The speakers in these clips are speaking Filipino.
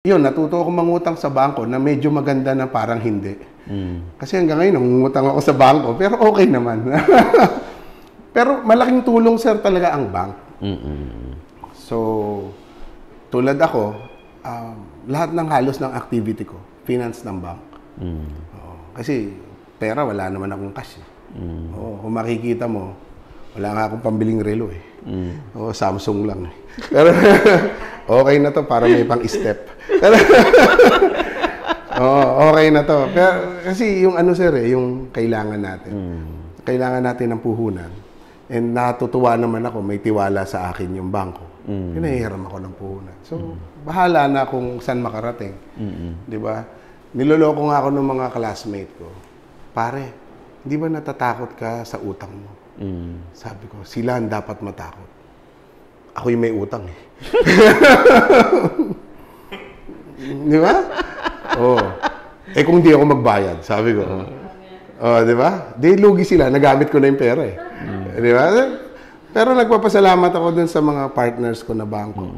Yun, natuto ako mangutang sa bangko na medyo maganda na parang hindi. Kasi hanggang ngayon, nangungutang ako sa bangko, pero okay naman. Pero malaking tulong, sir, talaga ang bank. So, tulad ako, lahat ng halos ng activity ko, finance ng bank. Kasi pera, wala naman akong cash. Kung makikita mo, wala nga akong pambiling relo eh. Samsung lang eh. Pero okay na to para may pang-step. Okay na to. Pero, kasi yung ano sir eh, yung kailangan natin. Kailangan natin ng puhunan. And natutuwa naman ako, may tiwala sa akin yung bangko. Pinahihiram ako ng puhunan. So, bahala na kung saan makarating. Di ba? Niloloko nga ako ng mga classmate ko. Pare, hindi ba natatakot ka sa utang mo? Sabi ko, sila ang dapat matakot. Ako yung may utang eh. Di ba? Eh kung di ako magbayad, sabi ko. Di ba? Di lugi sila, nagamit ko na yung pera eh. Di ba? Pero nagpapasalamat ako dun sa mga partners ko na bangko.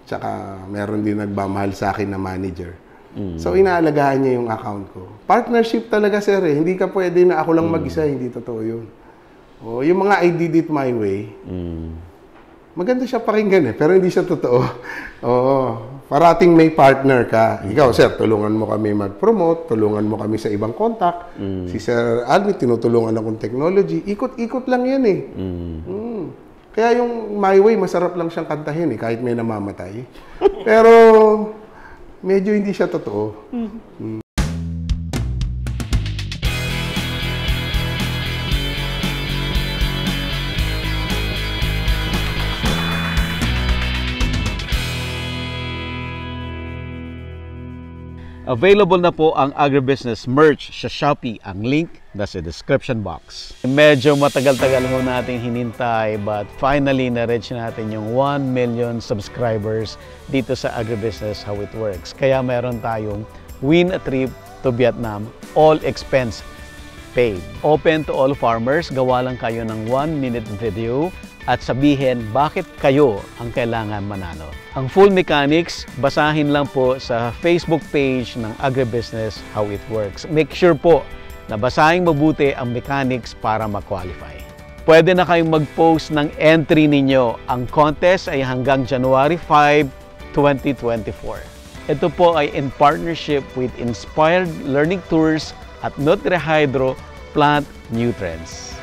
Tsaka meron din nagmamahal sa akin na manager. So inaalagaan niya yung account ko. Partnership talaga sir eh. Hindi ka pwede na ako lang mag-isa, hindi totoo yun. Yung mga I did it my way, maganda siya pakinggan eh, pero hindi siya totoo. Parating may partner ka. Ikaw, sir, tulungan mo kami mag-promote, tulungan mo kami sa ibang contact. Si Sir Alvin, tinutulungan akong technology. Ikot-ikot lang yan eh. Kaya yung My Way, masarap lang siyang kantahin eh, kahit may namamatay. Pero, medyo hindi siya totoo. Available na po ang agribusiness merch sa Shopee. Ang link nasa description box. Medyo matagal-tagal mo nating hinintay but finally na-reach natin yung 1 million subscribers dito sa Agribusiness How It Works. Kaya meron tayong win a trip to Vietnam, all expense paid. Open to all farmers, gawa lang kayo ng 1-minute video at sabihin bakit kayo ang kailangan manalo. Ang full mechanics, basahin lang po sa Facebook page ng Agribusiness How It Works. Make sure po na basahin mabuti ang mechanics para ma-qualify. Pwede na kayong mag-post ng entry ninyo. Ang contest ay hanggang January 5, 2024. Ito po ay in partnership with Inspired Learning Tours at NutriHydro Plant Nutrients.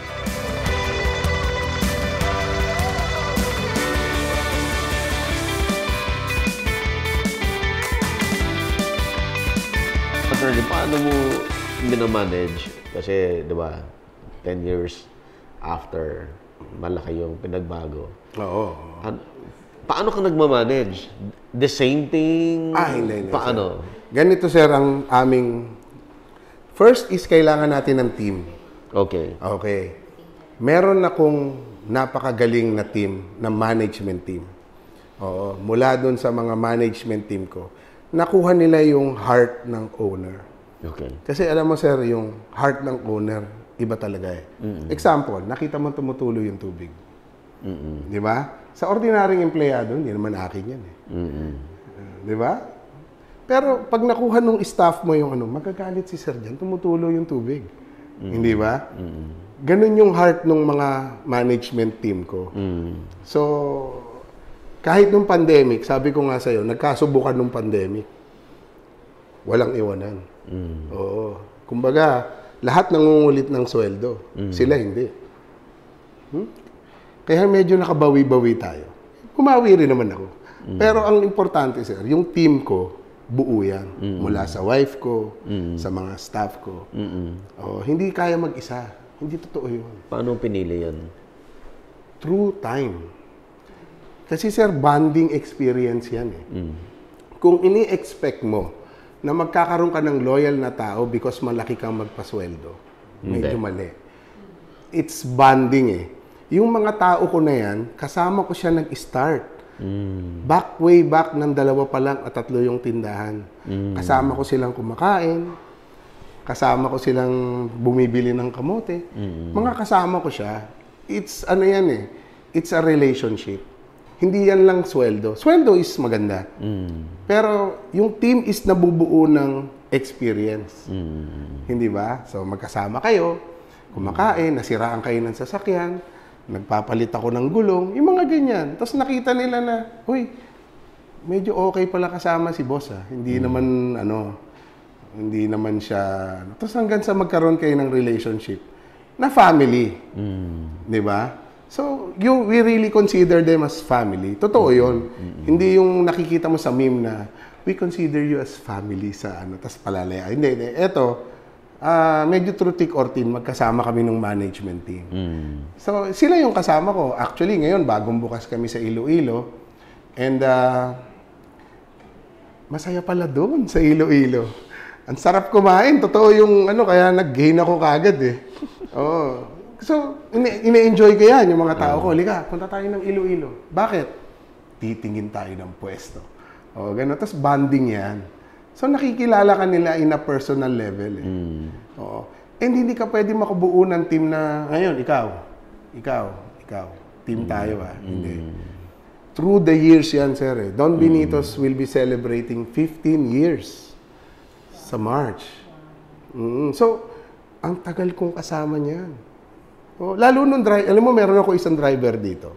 Paano mo minamanage? Kasi, di ba, 10 years after, malaki yung pinagbago. Paano ka nagmamanage? The same thing? Hindi. Paano? Sir. Ganito, sir, ang aming... First is kailangan natin ng team. Okay. Meron akong napakagaling na team, na management team. Mula dun sa mga management team ko, nakuha nila yung heart ng owner. Okay. Kasi alam mo sir, yung heart ng owner, iba talaga eh. Example, nakita mo tumutulo yung tubig. Di ba? Sa ordinaryong empleyado, hindi naman akin yan eh. Di ba? Pero pag nakuha nung staff mo yung magagalit si sir dyan, tumutulo yung tubig. Hindi ba? Ganun yung heart ng mga management team ko. So, kahit nung pandemic, sabi ko nga sa'yo, nagkasubukan nung pandemic, walang iwanan. Kumbaga, lahat nangungulit ng sweldo. Sila hindi. Kaya medyo nakabawi-bawi tayo. Kumawi rin naman ako. Pero ang importante, sir, yung team ko, buo yan. Mula sa wife ko, sa mga staff ko. Hindi kaya mag-isa. Hindi totoo yun. Paano pinili yan? Through time. Kasi sir, bonding experience yan eh. Kung ini-expect mo na magkakaroon ka ng loyal na tao because malaki kang magpasweldo, medyo mali. It's bonding eh. Yung mga tao ko na yan, kasama ko siya nag-start. Way back ng 2 pa lang at 3 yung tindahan. Kasama ko silang kumakain, kasama ko silang bumibili ng kamote. Mga kasama ko siya, it's ano yan eh, it's a relationship. hindi yan lang sweldo. Sweldo is maganda. Pero yung team is nabubuo ng experience. Hindi ba? So magkasama kayo, kumakain, nasiraan kayo ng sasakyan, nagpapalit ako ng gulong, yung mga ganyan. Tapos nakita nila na, uy, medyo okay pala kasama si boss Hindi naman, hindi naman siya... Tapos hanggang sa magkaroon kayo ng relationship na family. Di ba? So, we really consider them as family. Totoo yun. Hindi yung nakikita mo sa meme na, we consider you as family sa tapos palalaya. Hindi. Eto, medyo through thick or thin, magkasama kami ng management team. So, sila yung kasama ko. Actually, ngayon, bagong bukas kami sa Iloilo. And, masaya pala doon sa Iloilo. Ang sarap kumain. Totoo yung kaya nag-gain ako kagad Oo. So, ine-enjoy ko yan, yung mga tao ko. Halika, punta tayo ng Iloilo. Bakit? Titingin tayo ng pwesto. Gano'n. Tapos bonding yan. So, nakikilala ka nila in a personal level. And hindi ka pwede makabuo ng team na, ngayon, ikaw. Team tayo Hindi. Through the years yan, sir. Don Benitos will be celebrating 15 years sa March. So, ang tagal kong kasama niyan. Lalo nung driver, alam mo, meron ako isang driver dito.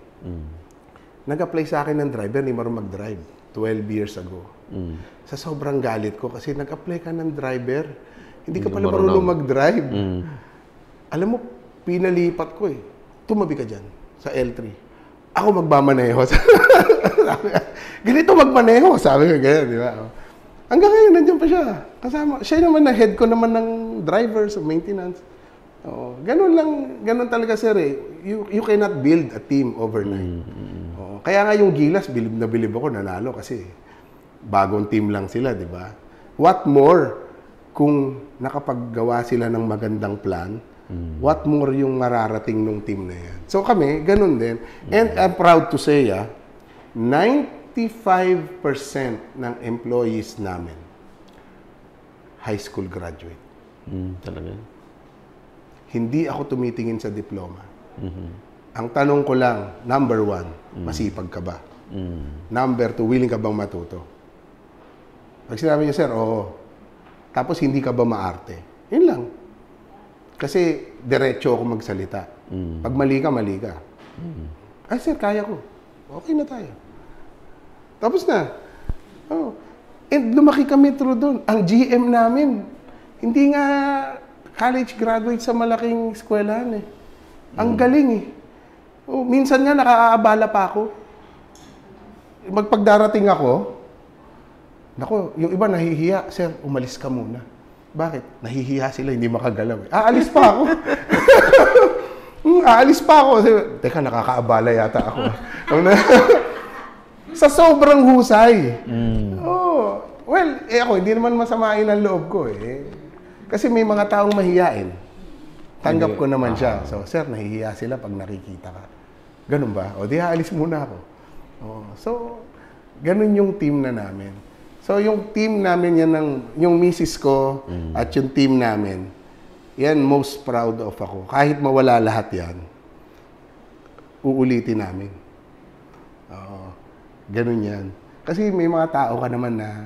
Nag-apply sa akin ng driver, hindi marunong mag-drive. 12 years ago. Sa sobrang galit ko, kasi nag-apply ka ng driver, hindi ka pala marunong mag-drive. Alam mo, pinalipat ko Tumabi ka dyan, sa L3. Ako magmamaneho. Ganito magmaneho, sabi ko ganyan, di ba? Hanggang ngayon, nandiyan pa siya. Kasama. Siya naman na head ko naman ng drivers, of maintenance. Ganun talaga, sir. You cannot build a team overnight. Kaya nga yung Gilas, bilib na bilib ako, nanalo kasi bagong team lang sila, di ba? What more kung nakapaggawa sila ng magandang plan? What more yung mararating nung team na yan? So kami, ganun din. And I'm proud to say, 95% ng employees namin, high school graduate. Talaga? Hindi ako tumitingin sa diploma. Ang tanong ko lang, number 1, masipag ka ba? Number 2, willing ka bang matuto? Pag sinabi niya, sir, oo. Tapos hindi ka ba maarte? Yun lang. Kasi diretso ako magsalita. Pag mali ka, mali ka. Ay, sir, kaya ko. Okay na tayo. Tapos na. And lumaki kami through doon. Ang GM namin, hindi nga college graduate sa malaking eskwelahan Ang galing minsan nga nakaaabala pa ako. Magpagdarating ako, yung iba nahihiya, sir, umalis ka muna. Bakit? Nahihiya sila, hindi makagalaw. Aalis pa ako. Aalis pa ako. Teka, nakakaabala yata ako. Sa sobrang husay. Well, ako, hindi naman masamain ang loob ko Kasi may mga taong mahihiyain. Tanggap ko naman siya. So, sir, nahihiya sila pag nakikita ka. Ganun ba? Di aalis muna ako. So, ganun yung team na namin. So, yung team namin, yung misis ko at yung team namin, yan, most proud of ako. Kahit mawala lahat yan, uulitin namin. Ganun yan. Kasi may mga tao ka naman na,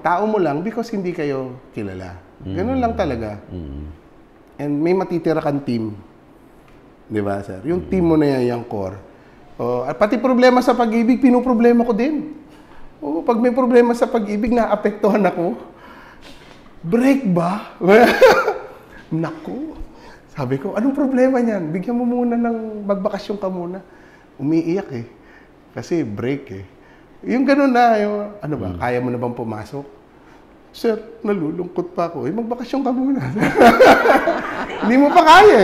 tao mo lang because hindi kayo kilala. Ganun lang talaga. And may matitira kang team. Di ba, sir? Yung team mo na yan, yung core. At pati problema sa pag-ibig, pinoproblema ko din. Pag may problema sa pag-ibig, naapektuhan ako. Break ba? Naku. Sabi ko, anong problema niyan? Bigyan mo muna ng magbakasyon ka muna. Umiiyak Kasi break Yung ganun na, ano ba, kaya mo na bang pumasok? Sir, nalulungkot pa ako. Magbakasyon ka muna. Hindi mo pa kaya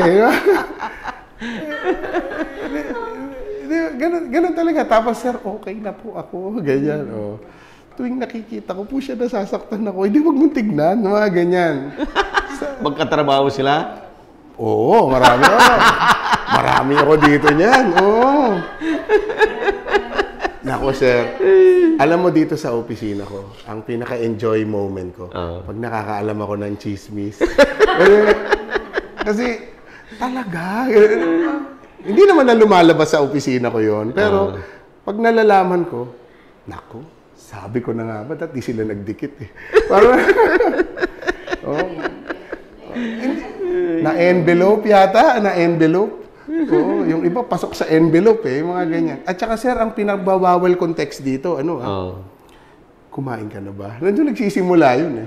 Ganun talaga. Tapos, sir, okay na po ako. Ganyan. Tuwing nakikita ko po siya, nasasaktan ako. Hindi, wag mong tignan. Mga ganyan. Magkatrabaho sila? Oo, marami ako. Marami ako dito niyan. Nako, sir. Alam mo dito sa opisina ko, ang pinaka-enjoy moment ko, pag nakakaalam ako ng chismis. Kasi, talaga, hindi naman na lumalabas sa opisina ko yon, pero Pag nalalaman ko, nako, sabi ko na nga ba, di sila nagdikit eh. Parang, oh, na-envelope yata, na-envelope. Oo, yung iba pasok sa envelope eh, mga ganyan. At saka sir, ang pinagbabawal kong text dito, kumain ka na ba? Nandiyo nagsisimula yun eh.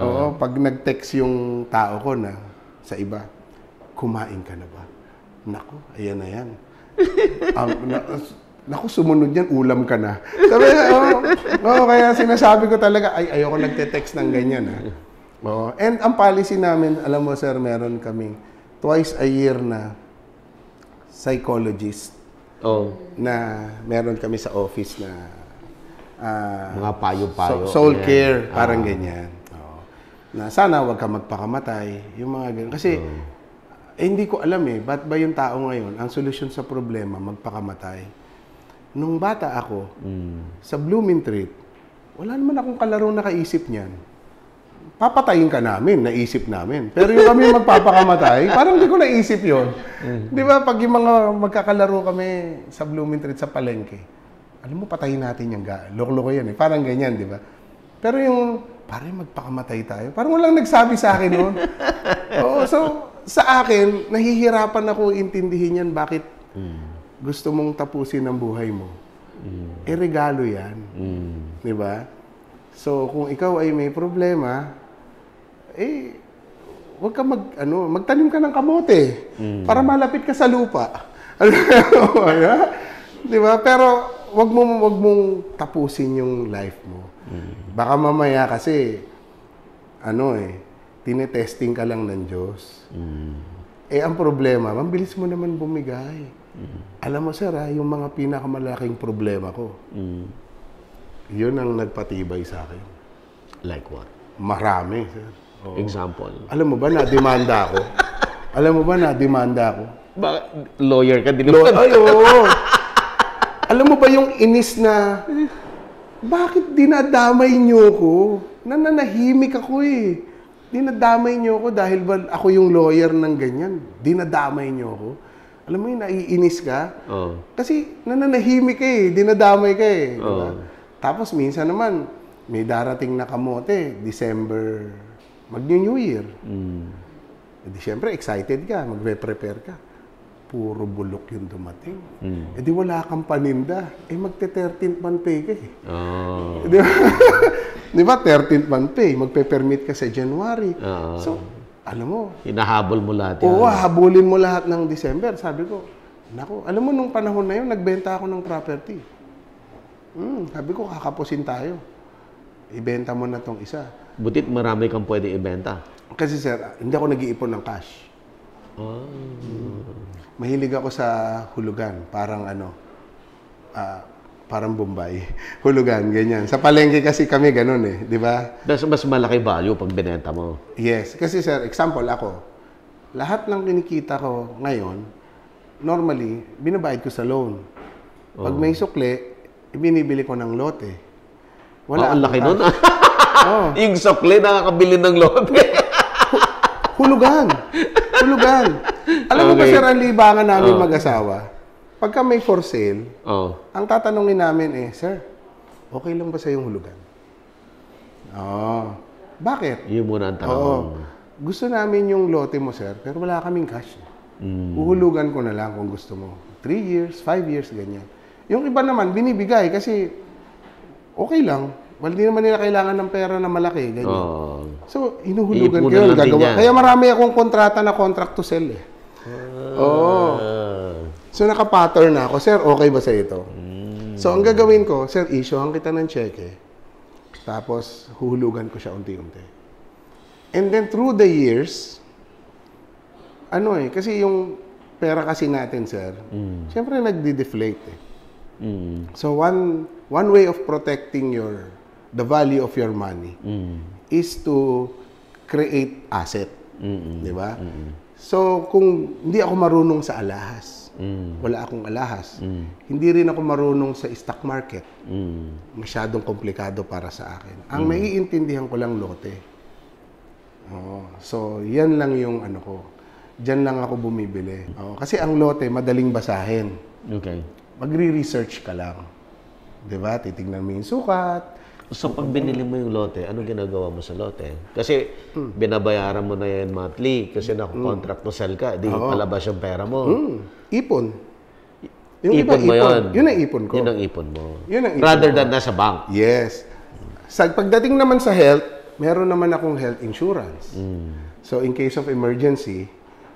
Oo, pag nag-text yung tao ko na sa iba, kumain ka na ba? Naku, ayan na yan. Naku, sumunod yan, ulam ka na. Sabi, kaya sinasabi ko talaga, ayoko nagte-text ng ganyan. And ang policy namin, alam mo sir, meron kaming twice a year na psychologist na meron kami sa office na mga payo-payo. Soul care, parang ganyan. Na sana wag ka magpakamatay, yung mga ganyan. Kasi, hindi ko alam eh, ba't ba yung tao ngayon, ang solusyon sa problema, magpakamatay. Nung bata ako, sa Blooming Treat, wala naman akong kalaro nakaisip niyan. Papatayin ka namin, naisip namin. Pero yung kami magpapakamatay, parang hindi ko naisip yun. Di ba, pag yung mga magkakalaro kami sa Blooming Treat sa palengke, alam mo, patayin natin yung loko-loko yan eh. Parang ganyan, di ba? Pero yung, parang magpakamatay tayo, parang walang nagsabi sa akin noon. So, sa akin, nahihirapan ako intindihin yan bakit gusto mong tapusin ang buhay mo. Regalo yan. Di ba? So, kung ikaw ay may problema, huwag ka magtanim ka ng kamote para malapit ka sa lupa. Di ba? Pero, wag mong tapusin yung life mo. Baka mamaya kasi, tinetesting ka lang ng Diyos. Ang problema, mabilis mo naman bumigay. Alam mo sir, yung mga pinakamalaking problema ko, yun ang nagpatibay sa akin. Like what? Marami, sir. Example? Alam mo ba, na-demanda ako? Lawyer ka din naman. Alam mo ba yung inis na, bakit dinadamay niyo ko? Nananahimik ako eh. Dinadamay niyo ako dahil ba ako yung lawyer ng ganyan? Dinadamay niyo ako? Alam mo yun, naiinis ka? Kasi nananahimik ka eh, dinadamay ka eh. Diba? Tapos minsan naman, may darating na kamote, December, mag-New Year. Di syempre, excited ka, magpe-prepare ka. Puro bulok yung dumating. Di wala kang paninda. Magte-13th month pay ka eh. Di ba? 13th month pay, magpe-permit ka sa January. So, alam mo, hinahabol mo lahat yan. Oo, habulin mo lahat ng December. Sabi ko, naku, alam mo, nung panahon na yun, nagbenta ako ng property. Sabi ko, kakapusin tayo. Ibenta mo na tong isa. Butit marami kang pwede ibenta. Kasi sir, hindi ako nag-iipon ng cash. Mahilig ako sa hulugan. Parang parang Bombay. Hulugan, ganyan. Sa palengke kasi kami ganun eh, di ba? Mas malaki value pag binenta mo. Yes. Kasi sir, example ako, lahat ng kinikita ko ngayon, normally, binabayad ko sa loan. Pag may sukli, binibili ko ng lote. Ang laki nun. Yung sukli, nakakabili ng lote. Hulugan. Alam mo ba sir, ang libangan namin mag-asawa, pagka may for sale, ang tatanungin namin sir, okay lang ba sa yung hulugan? Bakit? Yun muna ang tanong. Gusto namin yung lote mo, sir, pero wala kaming cash. Uhulugan ko na lang kung gusto mo. 3 years, 5 years, ganyan. Yung iba naman, binibigay kasi okay lang. Hindi naman nila kailangan ng pera na malaki, ganyan. So, inuhulugan ko yun, gagawa. Kaya marami akong kontrata na contract to sell eh. So, naka-pattern na ako. Sir, okay ba sa ito? So, ang gagawin ko, sir, issuehan kita ng cheque. Tapos, huhulugan ko siya unti-unti. And then, through the years, kasi yung pera kasi natin, sir, siyempre nagdi-deflate eh. So, one way of protecting the value of your money is to create asset. Di ba? So, kung hindi ako marunong sa alahas, wala akong alahas, hindi rin ako marunong sa stock market, masyadong komplikado para sa akin. Ang maiintindihan ko lang lote. So, yan lang yung ko. Diyan lang ako bumibili. Kasi ang lote, madaling basahin. Okay. Magre-research ka lang. Di ba? Titignan mo yung sukat. So, pag binili mo yung lote, ano ginagawa mo sa lote? Kasi, binabayaran mo na yan monthly kasi nakakontract to sell ka. Di palabas yung pera mo. Ipon. Ipon mo yun? Yun ang ipon ko. Yun ang ipon mo. Yun ang ipon Rather ko. than nasa bank. Yes. Pagdating naman sa health, meron naman akong health insurance. So, in case of emergency,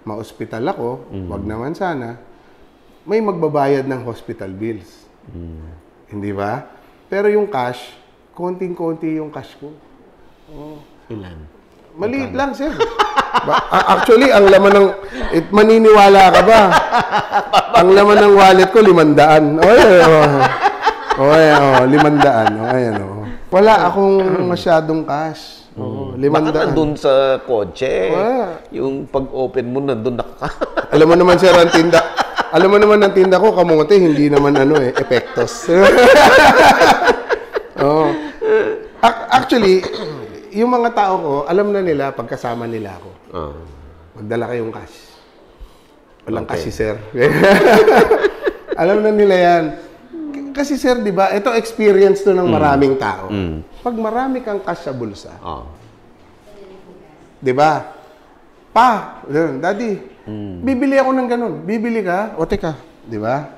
ma-hospital ako, wag naman sana, may magbabayad ng hospital bills. Hindi ba? Pero yung cash, konting-konti yung cash ko. Ilan? Maliit lang, sir. Actually, ang laman ng... maniniwala ka ba? Ang laman ng wallet ko, 500. Oh, 500. Oh, ayan, oh. Wala akong masyadong cash. Oh, 500. Baka nandun sa kotse. Wala. Yung pag-open mo, nandun Alam mo naman, sir, ang tinda... Alam mo naman ang tinda ko, kamote, hindi naman epektos. Oh. Actually, yung mga tao ko, alam na nila pagkasama nila ako. Magdala kayong cash. Walang cash si sir. Alam na nila yan. Kasi sir, di ba, ito experience to ng maraming tao. Pag marami kang cash sa bulsa, di ba? Pa, daddy, bibili ako ng ganun. Bibili ka? O teka, di ba?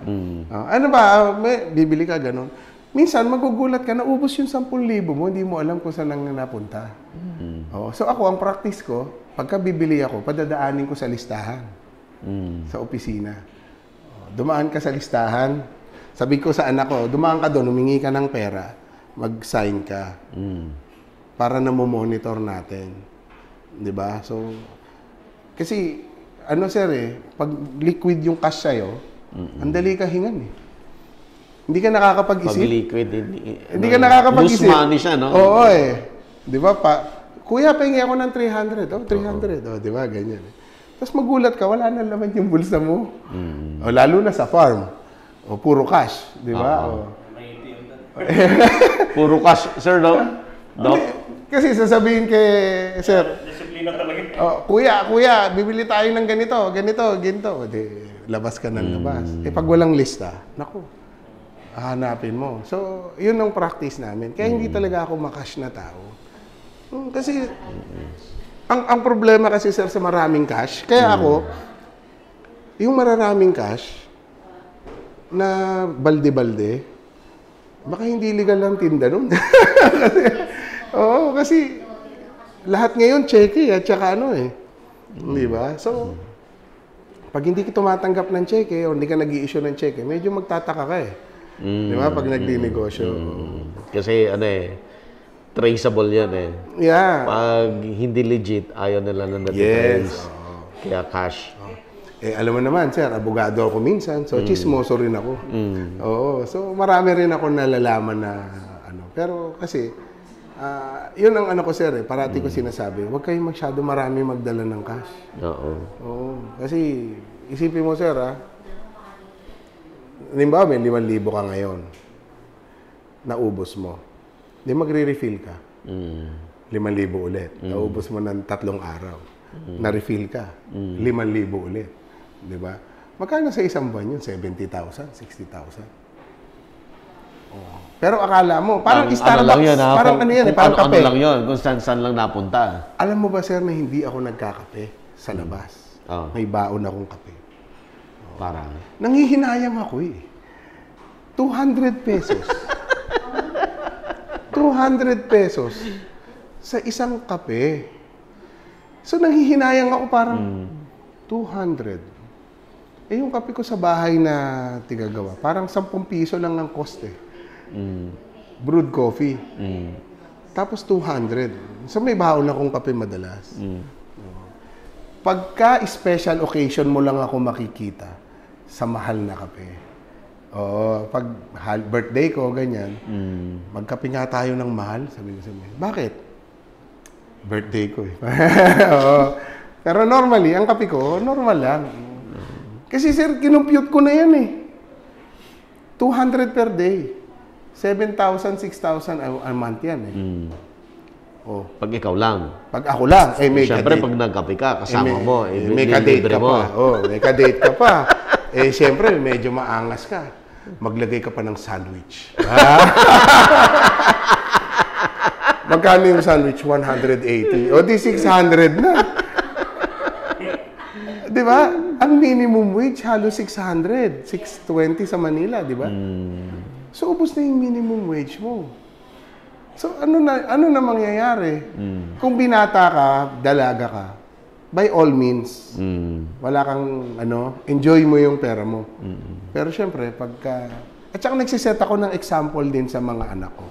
Ano ba? Bibili ka ganun. Minsan, magugulat ka na ubos yung 10,000 mo, hindi mo alam kung saan nang napunta. So ako, ang practice ko, pagka bibili ako, padadaanin ko sa listahan. Sa opisina. Dumaan ka sa listahan. Sabi ko sa anak ko, dumaan ka doon, humingi ka ng pera, mag-sign ka. Para na monitor natin. Di ba? So, kasi, ano sir pag liquid yung cash sa'yo, ang dali ka hingan Hindi ka nakakapag-isip. Pag liquid, hindi ka nakakapag-isip. Loose money siya, no? Oo Di ba? Kuya, pahingi ako ng 300. 300. Di ba? Ganyan. Tapos magulat ka, wala na laman yung bulsa mo. Lalo na sa farm. Puro cash. Di ba? Puro cash. Sir, no? Kasi sasabihin kay sir, disiplina talaga. Kuya, bibili tayo ng ganito. Di, labas ka ng labas. Pag walang lista, naku, hahanapin mo. So, yun ang practice namin. Kaya hindi talaga ako makash na tao. Kasi, ang problema kasi sir sa maraming cash, kaya ako, yung mararaming cash, na balde-balde, baka hindi legal ang tinda nun. kasi lahat ngayon cheque at saka di ba? So, pag hindi ka tumatanggap ng cheque o hindi ka nag-i-issue ng cheque, medyo magtataka ka di ba? Pag nagdi-negosyo. Kasi traceable yan Yeah. Pag hindi legit, ayaw nila na na-trace. Kaya cash. Alam mo naman, sir, abogado ako minsan, so chismoso rin ako. So marami rin ako nalalaman na Pero kasi, yun ang ko, sir, parati ko sinasabi, huwag kayong masyado marami magdala ng cash. Kasi, isipin mo, sir, halimbawa, may 5,000 ka ngayon, naubos mo. Di magre-refill ka. 5,000 ulit. Naubos mo ng 3 araw. Na-refill ka. 5,000 ulit. Di ba? Magkano sa isang buwan yun? 70,000, 60,000. Pero akala mo, parang Starbucks, lang yun, parang parang kape. Ano lang yun, kung saan lang napunta. Alam mo ba, sir, na hindi ako nagkakape sa labas? May baon akong kape. Parang? Nanghihinayang ako 200 pesos. 200 pesos sa isang kape. So, nanghihinayang ako parang 200. Yung kape ko sa bahay na tigagawa, parang 10 piso lang ang cost Brewed coffee. Tapos 200. So may baon akong kape madalas. Pagka special occasion mo lang ako makikita sa mahal na kape. Pag birthday ko, ganyan, magkape nga tayo ng mahal, sabi ko sa mga, bakit? Birthday ko Pero normally, ang kape ko, normal lang. Kasi sir, kinumpute ko na yan 200 per day. 7,000, 6,000 a month yan Pag ikaw lang. Pag ako lang, may Siyempre, kadate. pag nagkape ka, kasama may kadate ka pa. May kadate ka pa. Siyempre, medyo maangas ka. maglagay ka pa ng sandwich. Magkano yung sandwich? 180. O di 600 na. Di ba? Ang minimum wage, halos 600. 620 sa Manila, di ba? So, ubos na yung minimum wage mo. So, ano na mangyayari? Kung binata ka, dalaga ka, by all means, wala kang, enjoy mo yung pera mo. Pero syempre, pagka... At saka nagsiset ako ng example din sa mga anak ko.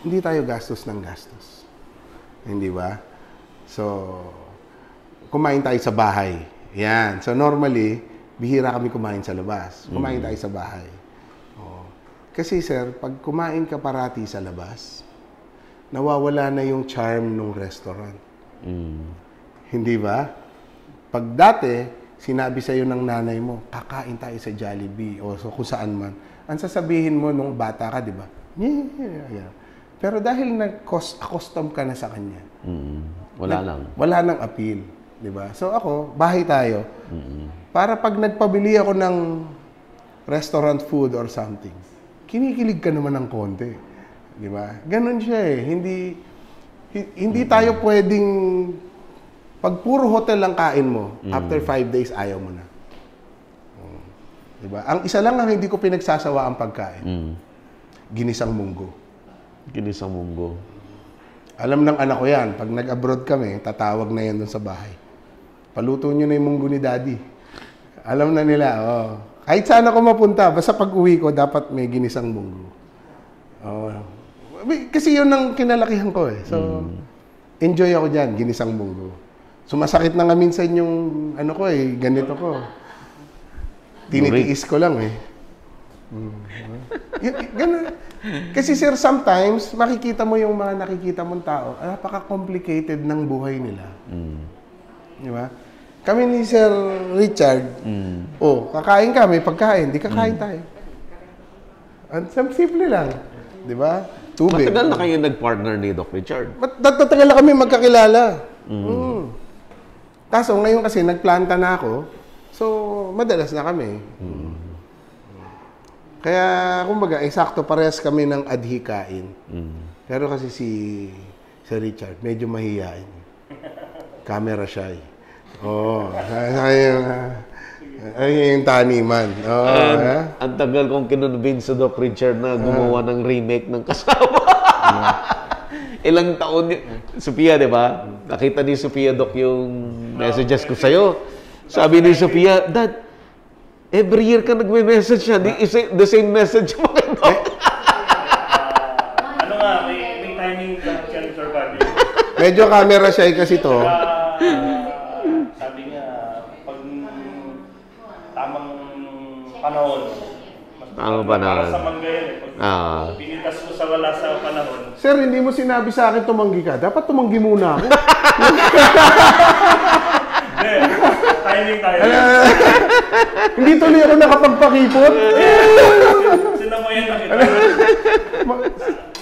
Hindi tayo gastos ng gastos. Hindi ba? So, kumain tayo sa bahay. Yan. So, normally, bihira kami kumain sa labas. Kumain tayo sa bahay. Kasi, sir, pag kumain ka parati sa labas, nawawala na yung charm ng restaurant. Hindi ba? Pag dati, sinabi sa'yo ng nanay mo, kakain tayo sa Jollibee o so kung saan man, ang sasabihin mo nung bata ka, di ba? Yeah. Pero dahil nag-accustom ka na sa kanya, Wala nang appeal. Di ba? So ako, bahay tayo. Para pag nagpabili ako ng restaurant food or something, kinikilig ka naman ng konti. Di ba? Ganon siya eh. Hindi tayo pwedeng, pag puro hotel lang kain mo, after 5 days, ayaw mo na. Diba? Ang isa lang ang hindi ko pinagsasawa ang pagkain. Ginisang munggo. Ginisang munggo. Alam ng anak ko yan, pag nag-abroad kami, tatawag na yan dun sa bahay. Paluto nyo na yung munggo ni daddy. Alam na nila, kahit saan ako mapunta, basta pag uwi ko, dapat may ginisang munggo. Kasi yun ang kinalakihan ko eh. So, enjoy ako dyan, ginisang munggo. Sumasakit na nga minsan yung, ganito ko. Tinitiis ko lang eh. Ganun. Kasi sir, sometimes, makikita mo yung mga nakikita mong tao, napaka-complicated ng buhay nila. Di ba? Kami ni Sir Richard, kakain kami, pagkain, di kakain tayo. Simple lang. Di ba? Tubig. Matagal na kayo nag-partner ni Doc Richard? Tatagal na kami magkakilala. Kaso ngayon kasi nagplanta na ako, so madalas na kami. Kaya, kumbaga, eksakto parehas kami ng adhikain. Pero kasi si Richard, medyo mahihain. Camera shy. Ay, yung taniman. Ang tagal kong kinonvince sa Doc Richard na gumawa ng remake ng Kasama. Ilang taon Sophia, di ba? Nakita ni Sophia, Doc, yung messages ko sa'yo. Sabi ni Sophia, Dad, every year ka nagme-message siya. The same message mo kay Doc. May timing lang siya ni Sir Bobby. Medyo camera shy kasi to. Sabi niya, pag tamang panahon, para sa mangga yan eh. Pag pinitas mo sa wala sa panahon. Sir, hindi mo sinabi sa akin tumanggi ka. Dapat tumanggi muna ako. Timing tayo. Hindi tuloy ako nakapagpakipot. Sinamoyan na kita.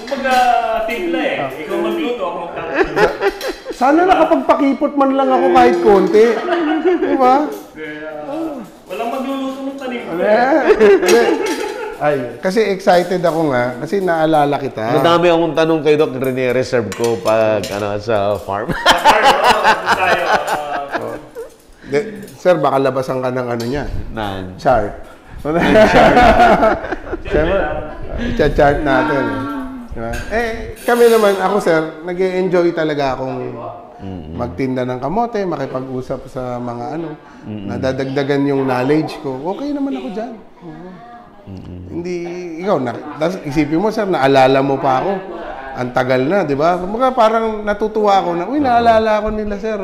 Mag-tigla eh. Ikaw magluto, ako magtatapos. Sana nakapagpakipot man lang ako kahit konti. Di ba? Walang magluluto ng tanim. Ay, kasi excited ako nga. Kasi naalala kita. Madami akong tanong kay Doc, reserve ko pag sa farm. Sir, baka labasan ka ng niya. Chart. Chart natin. Kami naman, ako sir, nag-enjoy talaga akong magtinda ng kamote, makipag-usap sa mga nadadagdagan yung knowledge ko. Okay naman ako dyan. Hindi, ikaw, isipin mo sir, naalala mo pa ako. Ang tagal na, di ba? Parang natutuwa ako na, naalala ako nila sir.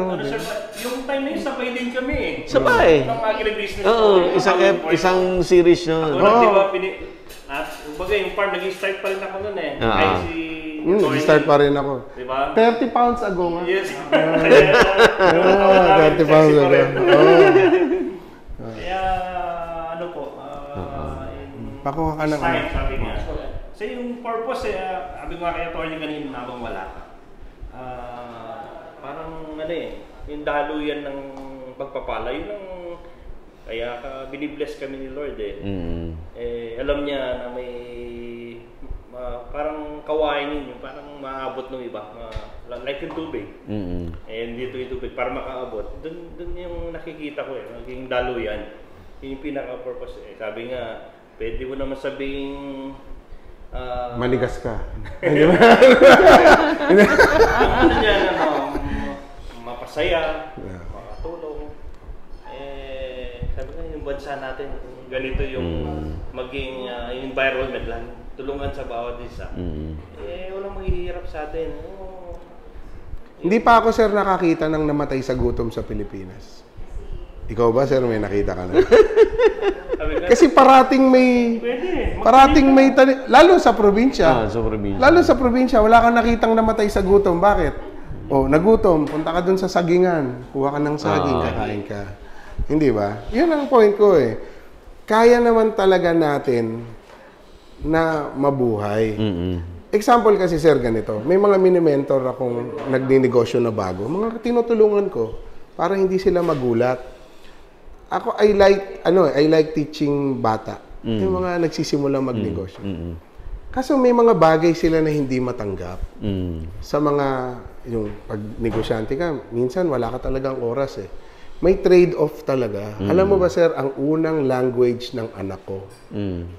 Yung time na yun, sabay din kami eh. Sabay? Nung agribusiness isang series yun. Di ba, kumbaga yung farm, nag-start pa rin ako nun eh. Kahit start pa rin ako. Diba? 30 pounds ago nga. Yes. 30 pounds ago. Kaya, pakuha ka ng sabi niya. Kasi yung purpose sabi ko nga kaya Tony kanina habang wala ka. Parang yung daluyan ng pagpapala, yun ang Kaya binibless kami ni Lord eh. Alam niya na may parang kawain yun, parang maabot ng iba. Like yung tubig. And dito yung tubig, para makaabot. Doon yung nakikita ko eh, maging daluyan. Yun yung pinaka-purpose eh. Sabi nga, pwede mo naman sabing Manigas ka. Ano niya, mapasaya, makatulong. Sabi nga, yung bansa natin, ganito yung maging environment lang. Tulungan sa bawat isa. Walang maghihirap sa atin. Hindi pa ako, sir, nakakita ng namatay sa gutom sa Pilipinas. Ikaw ba, sir, may nakita ka na? Kasi parating may lalo sa probinsya. Lalo sa probinsya, wala kang nakitang namatay sa gutom. Bakit? Nagutom, punta ka dun sa sagingan. Kuha ka ng saging, kakain ka. Hindi ba? Yun ang point ko eh. Kaya naman talaga natin na mabuhay. Example kasi, sir, ganito. May mga mini-mentor akong nagninegosyo na bago. Mga tinutulungan ko para hindi sila magulat. Ako, I like teaching bata. Yung mga nagsisimula magnegosyo. Kaso may mga bagay sila na hindi matanggap. Sa mga, yung pag negosyante ka, minsan wala ka talagang oras eh. May trade-off talaga. Alam mo ba, sir, ang unang language ng anak ko,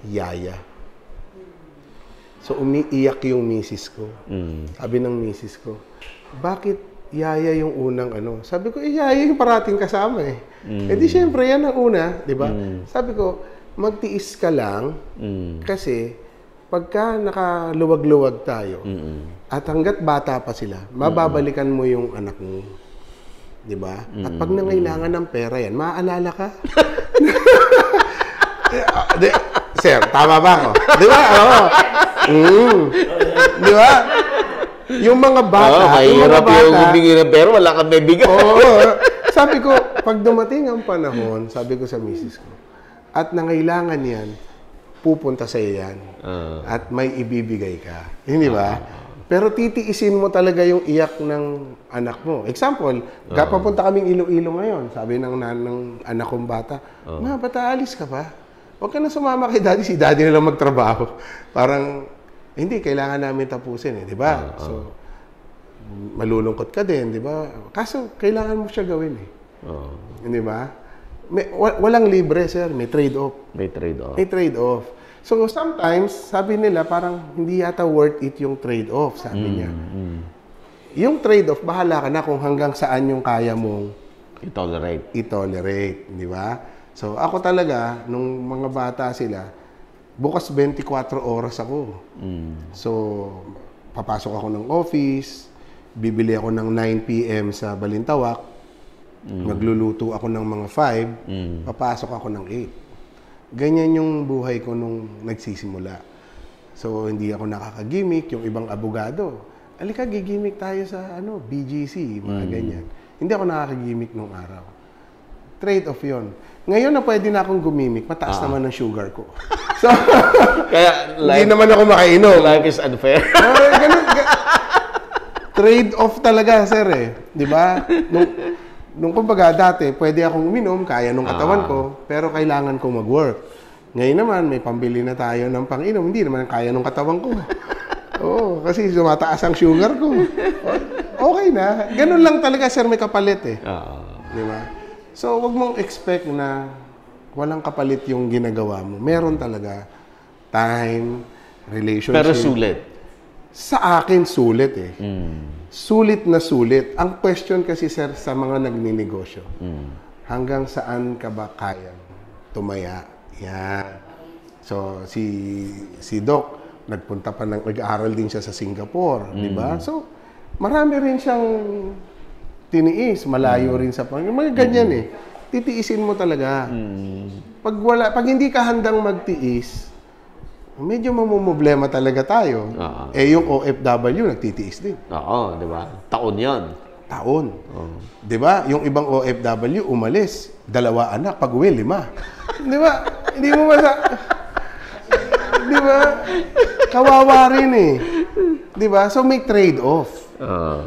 yaya. So, umiiyak yung misis ko. Sabi ng misis ko, bakit yaya yung unang ano? Sabi ko, yaya yung parating kasama eh. Di syempre, yan ang una, di ba? Sabi ko, magtiis ka lang kasi pagka nakaluwag-luwag tayo at hanggat bata pa sila, mababalikan mo yung anak mo. Di ba? At pag nangailangan ng pera yan, maaalala ka? Sir, tama ba ako? Di ba? Oo. Di ba? Yung mga bata, mahirap yung humingi ng pera, wala kang may bigay. Sabi ko, pag dumating ang panahon, sabi ko sa misis ko, at nangailangan yan, pupunta sa yan. At may ibibigay ka. Hindi ba? Pero titiisin mo talaga yung iyak ng anak mo. Example, papunta kaming Iloilo ngayon. Sabi ng anak kong bata, Ma, ba't aalis ka pa? Huwag ka na sumama kay daddy. Si daddy na lang magtrabaho. Parang, hindi, kailangan namin tapusin eh. Di ba? So, malulungkot ka din, di ba? Kaso, kailangan mo siya gawin eh. Di ba? Walang libre, sir. May trade-off. May trade-off. May trade-off. So, sometimes, sabi nila, parang hindi yata worth it yung trade-off, sabi niya. Yung trade-off, bahala ka na kung hanggang saan yung kaya mong i-tolerate. Di ba? So, ako talaga, nung mga bata sila, bukas 24 oras ako. So, papasok ako ng office, bibili ako ng 9 p.m. sa Balintawak, magluluto ako ng mga 5, papasok ako ng 8. Ganyan yung buhay ko nung nagsisimula. So, hindi ako nakakagimik. Yung ibang abogado, alika, gigimik tayo sa BGC, mga ganyan. Hindi ako nakakagimik nung araw. Trade-off yun. Ngayon na pwede na akong gumimik, mataas naman ang sugar ko. So, kaya hindi naman ako makainom. Life is unfair. Trade-off talaga, sir eh. Di ba? Nung kumbaga dati, pwede akong uminom, kaya nung katawan ko, pero kailangan kong mag-work. Ngayon naman, may pambili na tayo ng pang-inom, hindi naman kaya nung katawan ko. Oo, kasi tumataas ang sugar ko. Okay na. Ganun lang talaga, sir, may kapalit eh. Di ba? So, wag mong expect na walang kapalit yung ginagawa mo. Meron talaga time, relationship. Pero sulit. Sa akin, sulit eh. Sulit na sulit. Ang question kasi, sir, sa mga nagninegosyo, hanggang saan ka ba kayang tumaya? Yan. So, si Doc, nag-aaral din siya sa Singapore, di ba? So, marami rin siyang tiniis, malayo rin sa mga ganyan eh. Titiisin mo talaga. Pag hindi ka handang magtiis, medyo mamumblema talaga tayo. Yung OFW, nagtitiis din. Oo, di ba? Taon yan. Taon. Di ba? Yung ibang OFW, umalis. 2 anak, pag-uwi, 5. Di ba? Hindi mo di ba? Kawawa rin eh. Di ba? So, may trade-off.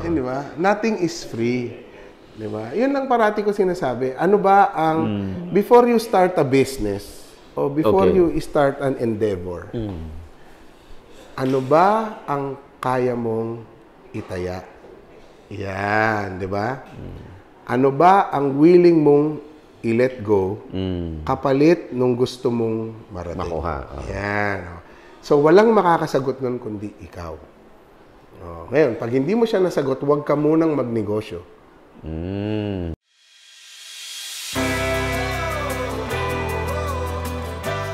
Di ba? Nothing is free. Di ba? Yun lang parati ko sinasabi. Ano ba ang, before you start a business, o before you start an endeavor, ano ba ang kaya mong itaya? Yan, di ba? Ano ba ang willing mong i-let go kapalit nung gusto mong marating? Makuha. Yan. So, walang makakasagot nun kundi ikaw. Ngayon, pag hindi mo siya nasagot, huwag ka munang magnegosyo.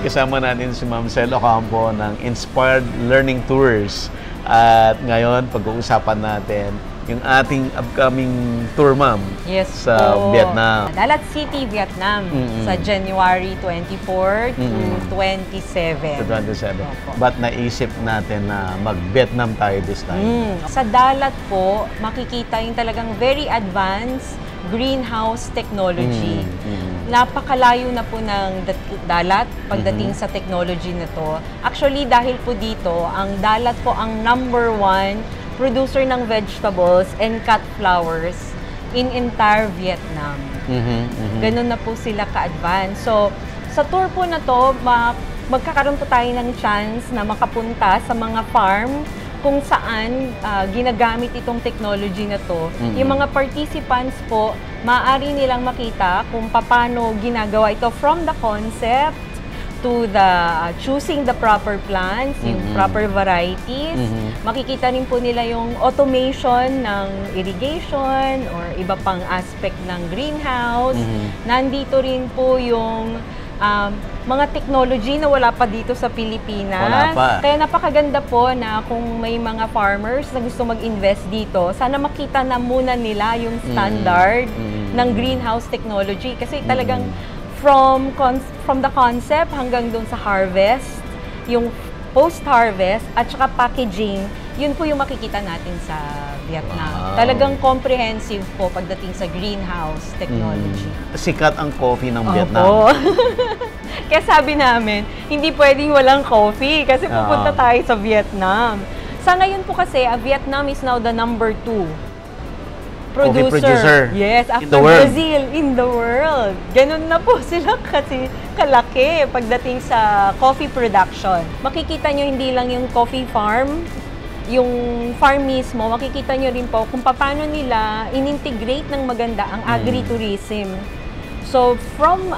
Kasama natin si Ma'am Sel Ocampo ng Inspired Learning Tours. At ngayon, pag-uusapan natin yung ating upcoming tour, Ma'am, sa Vietnam. Dalat City, Vietnam, sa January 24 to 27. To 27. Ba't naisip natin na mag-Vietnam tayo this time? Sa Dalat po, makikita yung talagang very advanced greenhouse technology. Napakalayo na po ng Dalat pagdating sa technology na to. Actually, dahil po dito, ang Dalat po ang #1 producer ng vegetables and cut flowers in entire Vietnam. Ganun na po sila ka-advance. So, sa tour po na to, magkakaroon po tayo ng chance na makapunta sa mga farm kung saan ginagamit itong technology na to. Yung mga participants po, maaari nilang makita kung paano ginagawa ito from the concept to the choosing the proper plants, yung proper varieties. Makikita rin po nila yung automation ng irrigation or iba pang aspect ng greenhouse. Nandito rin po yung mga technology na wala pa dito sa Pilipinas. Wala pa. Kaya napakaganda po na kung may mga farmers na gusto mag-invest dito, sana makita na muna nila yung standard ng greenhouse technology. Kasi talagang from the concept hanggang dun sa harvest, yung post-harvest at saka packaging, yun po yung makikita natin sa Vietnam. Talagang comprehensive po pagdating sa greenhouse technology. Sikat ang coffee ng Vietnam. Opo. Kaya sabi namin, hindi pwedeng walang coffee kasi pupunta tayo sa Vietnam. Sa ngayon po kasi, Vietnam is now the #2 coffee producer. Yes, after Brazil in the world. Ganun na po sila kasi kalaki pagdating sa coffee production. Makikita nyo hindi lang yung coffee farm, yung farm mismo, makikita nyo rin po kung paano nila in-integrate ng maganda ang agritourism. So, from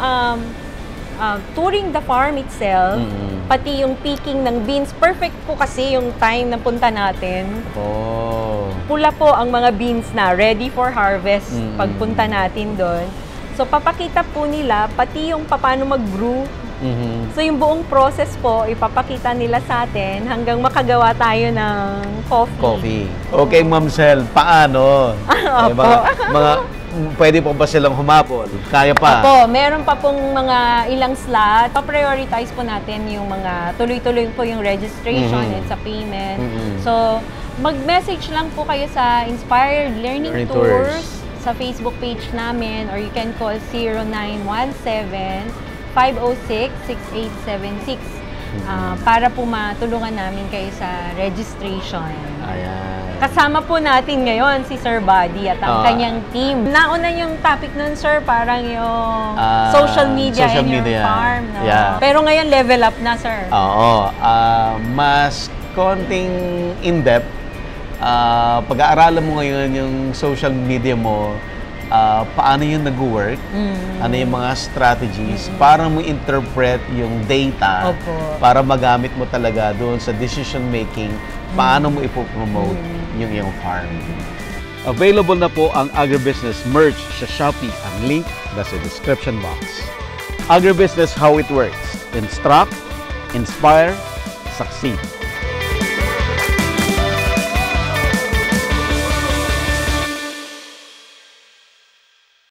touring the farm itself, pati yung picking ng beans, perfect po kasi yung time na punta natin. Pula po ang mga beans na ready for harvest pagpunta natin doon. So, papakita po nila pati yung paano mag-brew. So, yung buong process po, ipapakita nila sa atin hanggang makagawa tayo ng coffee. Okay, Ma'am Sel, paano? Pwede po ba silang humabol? Kaya pa? Opo, meron pa pong mga ilang slot. Pa-prioritize po natin yung mga tuloy-tuloy po yung registration at sa payment. So, mag-message lang po kayo sa Inspired Learning Tours sa Facebook page namin, or you can call 0917-506-6876 para po matulungan namin kayo sa registration. Kasama po natin ngayon si Sir Buddy at ang kanyang team. Nauna yung topic nun, Sir, parang yung social media in your farm. No? Pero ngayon, level up na, Sir. Mas konting in-depth. Pag-aaralan mo ngayon yung social media mo, paano yun nag-work, ano yung mga strategies, para mo interpret yung data, para magamit mo talaga doon sa decision making, paano mo ipopromote yung iyong farm. Available na po ang agribusiness merch sa Shopee. Ang link nasa description box. Agribusiness, how it works. Instruct, inspire, succeed.